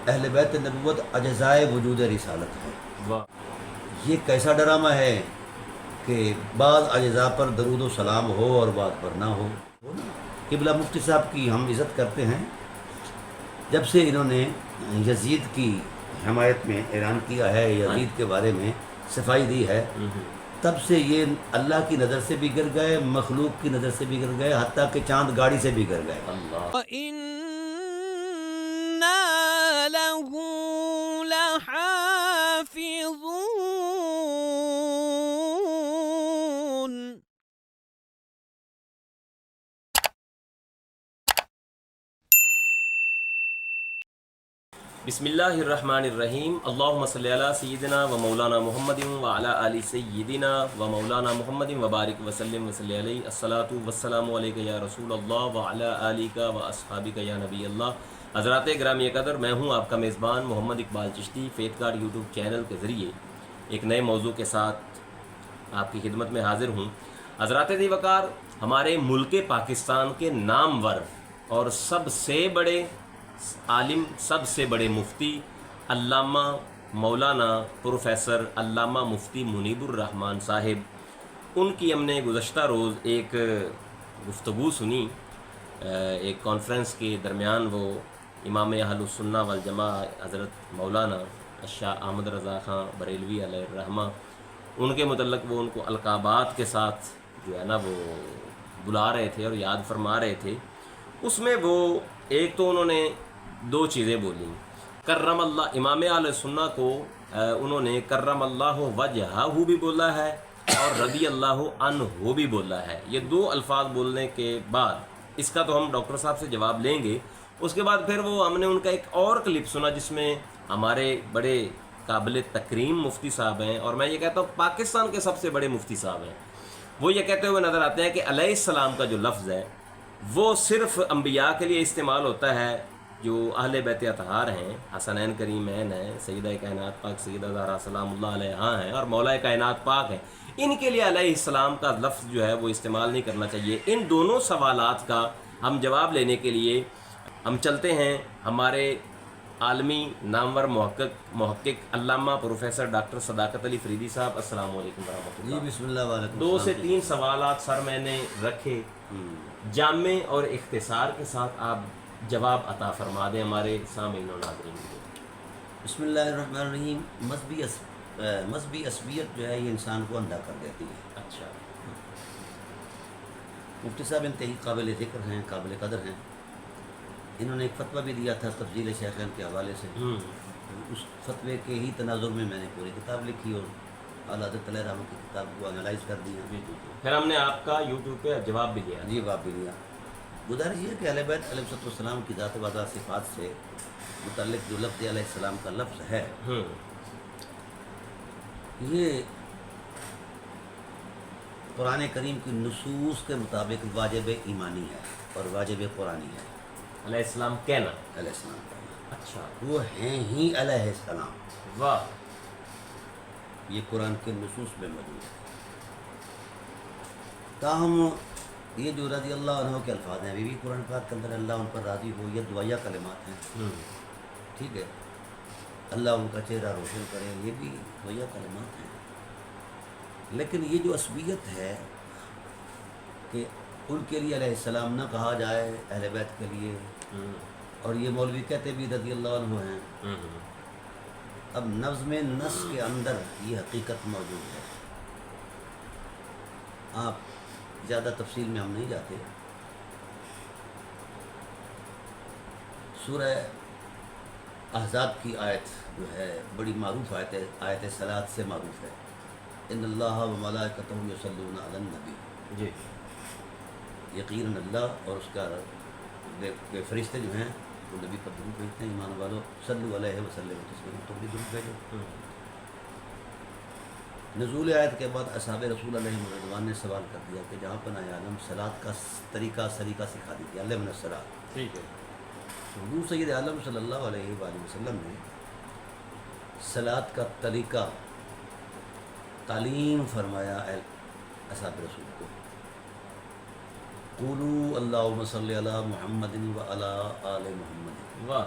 اہل بیت نبوت اجزائے وجود رسالت ہے۔ واہ، یہ کیسا ڈرامہ ہے کہ بعض اجزاء پر درود و سلام ہو اور بعض پر نہ ہو۔ قبلہ مفتی صاحب کی ہم عزت کرتے ہیں، جب سے انہوں نے یزید کی حمایت میں اعلان کیا ہے، یزید کے بارے میں صفائی دی ہے، تب سے یہ اللہ کی نظر سے بھی گر گئے، مخلوق کی نظر سے بھی گر گئے، حتیٰ کہ چاند گاڑی سے بھی گر گئے۔ اللہ، وَإِنَّا لَهُ لَحَافِظُونَ۔ بسم اللہ الرحمن الرحیم، اللہم صلی علی سیدنا و مولانا محمد و علی آل سیدنا و مولانا محمد و بارک وسلم وصلی علیہ۔ الصلاۃ والسلام علیک یا رسول اللہ و علی آلک و اصحابک یا نبی اللہ۔ حضرات گرامی قدر، میں ہوں آپ کا میزبان محمد اقبال چشتی، فیت گارڈ یوٹیوب چینل کے ذریعے ایک نئے موضوع کے ساتھ آپ کی خدمت میں حاضر ہوں۔ حضرات ذی وقار، ہمارے ملک پاکستان کے نامور اور سب سے بڑے عالم، سب سے بڑے مفتی علامہ مولانا پروفیسر علامہ مفتی منیب الرحمن صاحب، ان کی ہم نے گزشتہ روز ایک گفتگو سنی، ایک کانفرنس کے درمیان وہ امام اہل السنہ والجماعہ حضرت مولانا شاہ احمد رضا خان بریلوی علیہ الرحمہ، ان کے متعلق وہ ان کو القابات کے ساتھ جو ہے نا وہ بلا رہے تھے اور یاد فرما رہے تھے۔ اس میں وہ ایک تو انہوں نے دو چیزیں بولیں، کرم اللہ، امام اہل سنہ کو انہوں نے کرم اللہ وجہہ بھی بولا ہے اور رضی اللہ عنہ بھی بولا ہے۔ یہ دو الفاظ بولنے کے بعد اس کا تو ہم ڈاکٹر صاحب سے جواب لیں گے۔ اس کے بعد پھر وہ ہم نے ان کا ایک اور کلپ سنا جس میں ہمارے بڑے قابل تکریم مفتی صاحب ہیں، اور میں یہ کہتا ہوں پاکستان کے سب سے بڑے مفتی صاحب ہیں، وہ یہ کہتے ہوئے نظر آتے ہیں کہ علیہ السلام کا جو لفظ ہے وہ صرف انبیاء کے لیے استعمال ہوتا ہے جو اہل بیت اطہار ہیں، حسنین کریمین ہیں، سیدہ کائنات پاک سیدہ زہرا سلام اللہ علیہا ہیں اور مولا کائنات پاک ہیں، ان کے لیے علیہ السلام کا لفظ جو ہے وہ استعمال نہیں کرنا چاہیے۔ ان دونوں سوالات کا ہم جواب لینے کے لیے ہم چلتے ہیں ہمارے عالمی نامور محقق علامہ پروفیسر ڈاکٹر صداقت علی فریدی صاحب۔ السلام علیکم ورحمۃ اللہ۔ جی بسم اللہ وعلیکم دو سے السلام۔ تین سوالات سر میں نے رکھے، جامع اور اختصار کے ساتھ آپ جواب عطا فرما دیں ہمارے سامعین و ناظرین کو۔ بسم اللہ الرحمن الرحیم۔ مذہبی عصبیت جو ہے یہ انسان کو اندھا کر دیتی ہے۔ اچھا، مفتی صاحب انتہائی قابل ذکر ہیں، قابل قدر ہیں۔ انہوں نے ایک فتویٰ بھی دیا تھا تفضیل شیخین کے حوالے سے، اس فتوے کے ہی تناظر میں میں نے پوری کتاب لکھی اور اعلیٰ حضرت علیہ رحمۃ کی کتاب کو انالائز کر دیا۔ پھر ہم نے آپ کا یوٹیوب پہ جواب بھی دیا۔ جی باب بھی لیا۔ گزارش یہ ہے کہ اہل بیت علیہ السلام کی ذات و ذات صفات سے متعلق جو لفظ علیہ السلام کا لفظ ہے، یہ قرآن کریم کی نصوص کے مطابق واجب ایمانی ہے اور واجب قرآنی ہے۔ علیہ السلام کہنا، علیہ السلام کا اچھا، وہ ہیں ہی علیہ السلام، واہ، یہ قرآن کے نصوص میں موجود ہے۔ تاہم یہ جو رضی اللہ عنہ کے الفاظ ہیں، ابھی بھی قرآن پاک کے اندر اللہ ان پر راضی ہو، یہ دعائیہ کلمات ہیں، ٹھیک ہے، اللہ ان کا چہرہ روشن کرے، یہ بھی دعائیہ کلمات ہیں۔ لیکن یہ جو عصبیت ہے کہ ان کے لیے علیہ السلام نہ کہا جائے اہل بیت کے لیے، اور یہ مولوی کہتے بھی رضی اللہ عنہ ہیں، اب نظم نص کے اندر یہ حقیقت موجود ہے۔ آپ زیادہ تفصیل میں ہم نہیں جاتے۔ سورہ احزاب کی آیت جو ہے بڑی معروف آیت ہے، آیت صلاۃ سے معروف ہے، ان اللہ و ملائکتہ یصلون علی النبی، جی، یقیناً اللہ اور اس کا بے فرشتے جو ہیں وہ نبی پر درود بھیجتے ہیں، ایمان والو صلو علیہ وسلم تسلیما، تم بھی درود بھیجو۔ نزول آیت کے بعد اصحاب رسول علیہ رضوان نے سوال کر دیا کہ جہاں پناہ عالم صلاۃ کا سلیقہ صحیح دیجیے، اللہ من الصلاۃ۔ ٹھیک ہے، حضور سید عالم صلی اللہ علیہ وآلہ وسلم نے صلاۃ کا طریقہ تعلیم فرمایا اصحاب رسول کو، قولوا اللہم صلی علی محمد و علی آل محمد، واہ،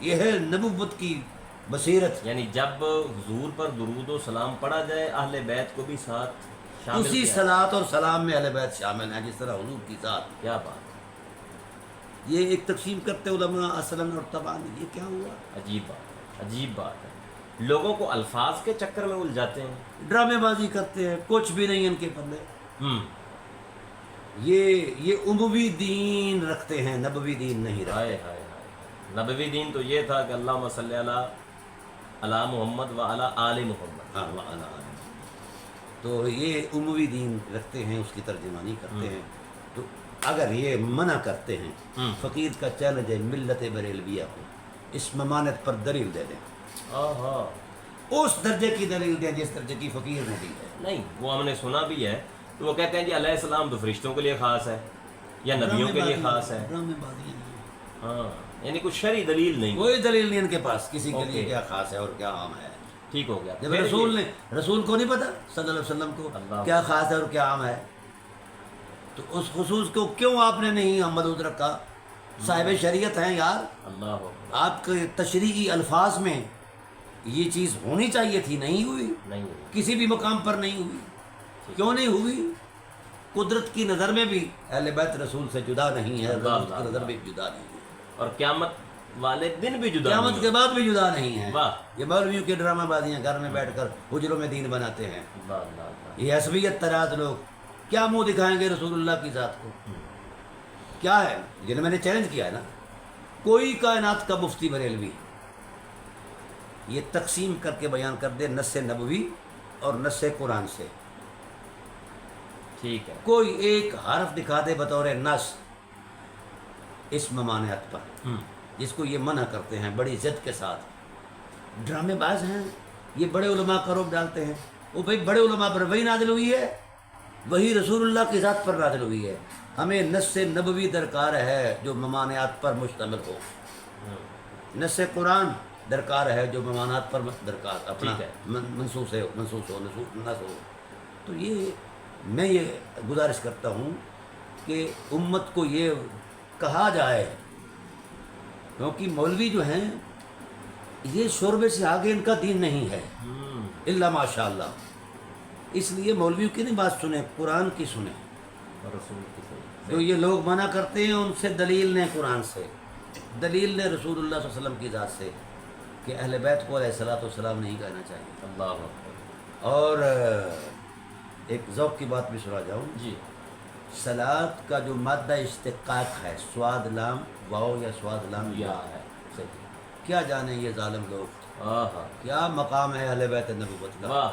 یہ ہے نبوت کی بصیرت. یعنی جب حضور پر درود و سلام پڑھا جائے اہل بیت کو بھی ساتھ شامل اسی کیا. صلاۃ اور سلام میں اہل بیت شامل ہیں جس طرح حضور کی ذات. کیا بات. یہ ایک تقسیم کرتے علماء اصلاً اور طبعاً. یہ کیا ہوا؟ عجیب بات، عجیب بات ہے. لوگوں کو الفاظ کے چکر میں الجھاتے ہیں. ڈرامے بازی کرتے ہیں، کچھ بھی نہیں ان کے پلے. ہوں یہ اموی دین رکھتے ہیں، نبوی دین نہیں رکھتے. ہائے ہائے ہائے. نبوی دین تو یہ تھا کہ اللہم صلی علی محمد و علی آل محمد. ہاں وعلا آلہ. تو یہ اموی دین رکھتے ہیں، اس کی ترجمانی کرتے ہیں. تو اگر یہ منع کرتے ہیں، فقیر کا چیلنج ہے ملت بریلویہ کو، اس ممانعت پر دلیل دے دیں. ہاں اس درجے کی دلیل دیں جس درجے کی فقیر نے دی ہے. نہیں، وہ ہم نے سنا بھی ہے. تو وہ کہتے ہیں جی علیہ السلام تو فرشتوں کے لیے خاص ہے یا نبیوں کے لیے خاص ہے. ڈرامے بازی نہیں. ہاں یعنی کچھ شرعی دلیل نہیں. کوئی دلیل نہیں ان کے پاس کسی کے لیے اوکے. کیا خاص ہے اور کیا عام ہے. ٹھیک ہو گیا. جب پھر رسول کو نہیں پتا صلی اللہ علیہ وسلم کو اللہ کیا خاص ہے اور کیا عام ہے، تو اس خصوص کو کیوں آپ نے نہیں محدود رکھا؟ صاحب شریعت ہیں یار. اللہ آپ کے تشریعی الفاظ میں یہ چیز ہونی چاہیے تھی، نہیں ہوئی. نہیں. کسی بھی مقام پر نہیں ہوئی. کیوں نہیں ہوئی؟ قدرت کی نظر میں بھی اہل بیت رسول سے جدا نہیں ہے، رسول کی نظر میں جدا نہیں ہے، اور قیامت والے دن بھی جدا قیامت نہیں کے بعد بھی جدا نہیں ہے. واہ. یہ مولویوں کے ڈرامہ بازیاں گھر میں بیٹھ کر حجروں میں دین بناتے ہیں. اللہ اللہ اللہ. یہ عصبیت تراز لوگ کیا منہ دکھائیں گے رسول اللہ کی ذات کو؟ کیا ہے جنہیں میں نے چیلنج کیا ہے نا، کوئی کائنات کا مفتی بریلوی یہ تقسیم کر کے بیان کر دے نص نبوی اور نص قرآن سے، ٹھیک ہے. کوئی ایک حرف دکھا دے بطور نص اس ممانعت پر جس کو یہ منع کرتے ہیں بڑی ضد کے ساتھ. ڈرامے باز ہیں یہ، بڑے علماء کا روپ ڈالتے ہیں. وہ بھائی بڑے علماء پر وہی نازل ہوئی ہے، وہی رسول اللہ کی ذات پر نازل ہوئی ہے. ہمیں نص نبوی درکار ہے جو ممانعات پر مشتمل ہو، نص قرآن درکار ہے جو ممانعات پر درکار اپنا ٹھیک ہے. منصوص ہو نص ہو. تو یہ میں یہ گزارش کرتا ہوں کہ امت کو یہ کہا جائے، کیونکہ مولوی جو ہیں یہ شعبے سے آگے ان کا دین نہیں ہے الا ماشاء اللہ. اس لیے مولویوں کی نہیں بات سنیں، قرآن کی سنیں. رسول کی صحیح. جو یہ لوگ منع کرتے ہیں ان سے دلیل نے قرآن سے، دلیل نے رسول اللہ صلی اللہ علیہ وسلم کی ذات سے کہ اہل بیت کو علیہ الصلوۃ والسلام نہیں کہنا چاہیے. اللہ اکبر. اور ایک ذوق کی بات بھی سنا جاؤں. جی. صلاۃ کا جو مادہ اشتقاق ہے، سواد لام واو یا سواد لام یا یا، ہے صحیح. کیا جانے یہ ظالم لوگ آہا. کیا مقام ہے اہل بیت نبوت کا. واہ.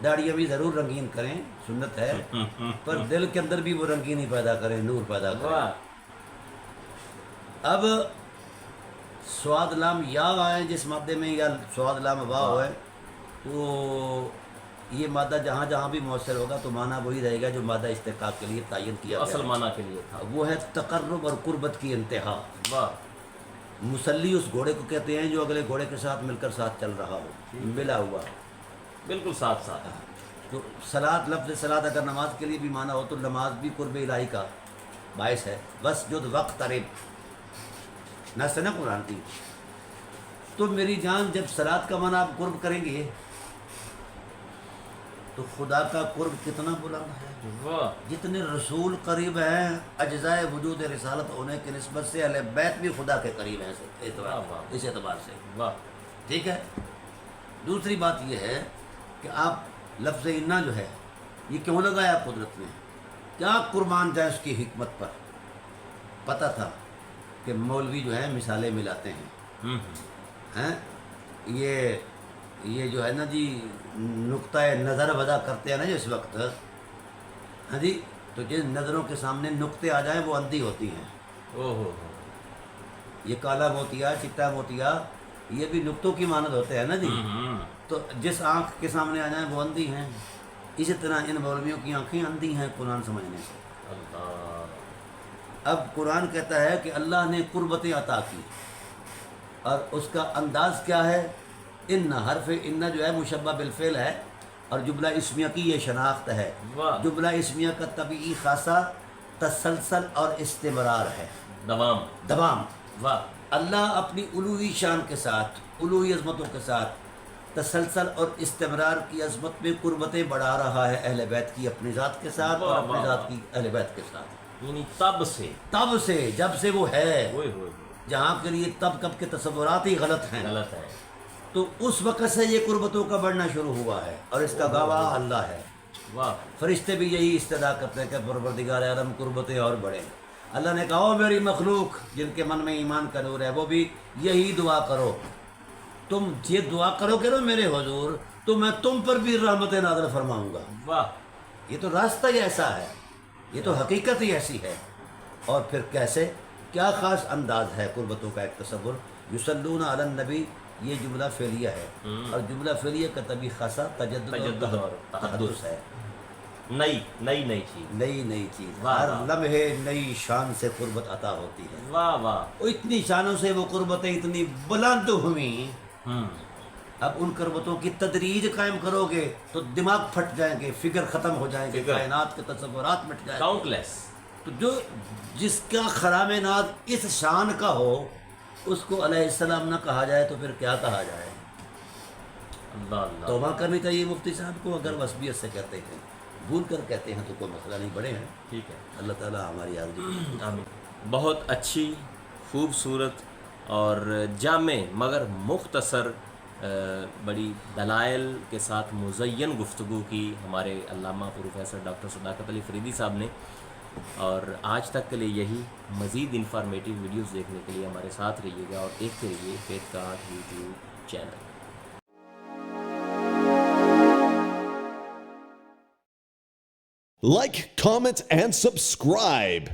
داڑھی بھی ضرور رنگین کریں، سنت ہے، پر دل کے اندر بھی وہ رنگینی پیدا کریں، نور پیدا کریں. واہ. اب سواد لام یا آئے جس مادے میں، یا سواد لام واو ہے، تو یہ مادہ جہاں جہاں بھی مؤثر ہوگا تو معنی وہی رہے گا جو مادہ اشتقاق کے لیے تعین کیا گیا اصل ہے. معنی کے لیے تھا. وہ ہے تقرب اور قربت کی انتہا. واہ. مسلی اس گھوڑے کو کہتے ہیں جو اگلے گھوڑے کے ساتھ مل کر ساتھ چل رہا ہو، ملا ہوا. بالکل ساتھ ساتھ. تو صلاۃ، لفظ صلاۃ اگر نماز کے لیے بھی معنی ہو تو نماز بھی قرب الہی کا باعث ہے. بس جو وقت قریب نہ سے نا قرآن کی. تو میری جان جب صلاۃ کا معنی آپ قرب کریں گے تو خدا کا قرب کتنا بلند ہے. واہ. جتنے رسول قریب ہیں اجزائے وجود رسالت ہونے کی نسبت سے اہل بیت بھی خدا کے قریب ہیں اس اعتبار سے. واہ. ٹھیک ہے. دوسری بات یہ ہے کہ آپ لفظ انا جو ہے یہ کیوں لگایا قدرت نے؟ کیا قربان جائے اس کی حکمت پر. پتہ تھا کہ مولوی جو ہے مثالیں ملاتے ہیں ہیں یہ جو ہے نا جی نقطۂ نظر وضع کرتے ہیں نا جس وقت، ہاں جی، تو جن نظروں کے سامنے نقطے آ جائیں وہ اندھی ہوتی ہیں. اوہ. یہ کالا موتیا، چٹا موتیا، یہ بھی نقطوں کی مانند ہوتے ہیں نا جی. تو جس آنکھ کے سامنے آ جائیں وہ اندھی ہیں. اسی طرح ان مولویوں کی آنکھیں اندھی ہیں قرآن سمجھنے سے. اللہ. اب قرآن کہتا ہے کہ اللہ نے قربتیں عطا کی، اور اس کا انداز کیا ہے؟ ان حرف ان جو ہے مشبہ بالفعل ہے، اور جملہ اسمیہ کی یہ شناخت ہے. واہ. جملہ اسمیہ کا طبعی خاصہ تسلسل اور استمرار ہے. دوام. واہ اللہ اپنی الوہی شان کے ساتھ، الوہی عظمتوں کے ساتھ تسلسل اور استمرار کی عظمت میں قربتیں بڑھا رہا ہے اہل بیت کی اپنی ذات کے ساتھ اور اپنی ذات کی اہل بیت کے ساتھ. یعنی تب سے جب سے وہ ہے، ہوئے ہوئے جہاں کے لیے تب کب کے تصورات ہی غلط ہیں، غلط ہے. تو اس وقت سے یہ قربتوں کا بڑھنا شروع ہوا ہے، اور اس کا گواہ اللہ ہے. واہ فرشتے بھی یہی استدعا کرتے ہیں کہ پروردگار عالم قربتیں اور بڑھیں. اللہ نے کہا او میری مخلوق جن کے من میں ایمان کا نور ہے، وہ بھی یہی دعا کرو. تم یہ دعا کرو کہ میرے حضور تو میں تم پر بھی رحمت نازل فرماؤں گا. واہ یہ تو راستہ ہی ایسا ہے، یہ تو حقیقت ہی ایسی ہے. اور پھر کیسے، کیا خاص انداز ہے قربتوں کا ایک تصور. یصلون علی النبی، یہ جملہ فعلیہ ہے، اور جملہ فعلیہ کا طبی خاصا تجدد اور تحدث ہے. نئی چیز. نئی چیز، واہ ہر واہ. لمحے نئی شان سے قربت عطا ہوتی ہے. واہ واہ. اور اتنی شانوں سے وہ قربتیں اتنی بلند ہوئیں. اب ان قربتوں کی تدریج قائم کرو گے تو دماغ پھٹ جائیں گے، فکر ختم ہو جائیں گے، کائنات کے تصورات مٹ جائیں گے. کاؤنٹ لیس. تو جو جس کا خرام ناز اس شان کا ہو اس کو علیہ السلام نہ کہا جائے تو پھر کیا کہا جائے. اللہ اللہ. توبہ کرنی چاہیے مفتی صاحب کو، اگر وصبیت سے کہتے ہیں، بھول کر کہتے ہیں تو کوئی مسئلہ نہیں، بڑے ہیں. ٹھیک ہے. اللہ تعالیٰ ہماری حاضری. آمین. بہت اچھی، خوبصورت اور جامع مگر مختصر، بڑی دلائل کے ساتھ مزین گفتگو کی ہمارے علامہ پروفیسر ڈاکٹر صداقت علی فریدی صاحب نے. اور آج تک کے لیے یہی. مزید انفارمیٹیو ویڈیوز دیکھنے کے لیے ہمارے ساتھ رہیے گا اور دیکھتے رہیے فیت کارڈ YouTube channel. Like, comment, and subscribe.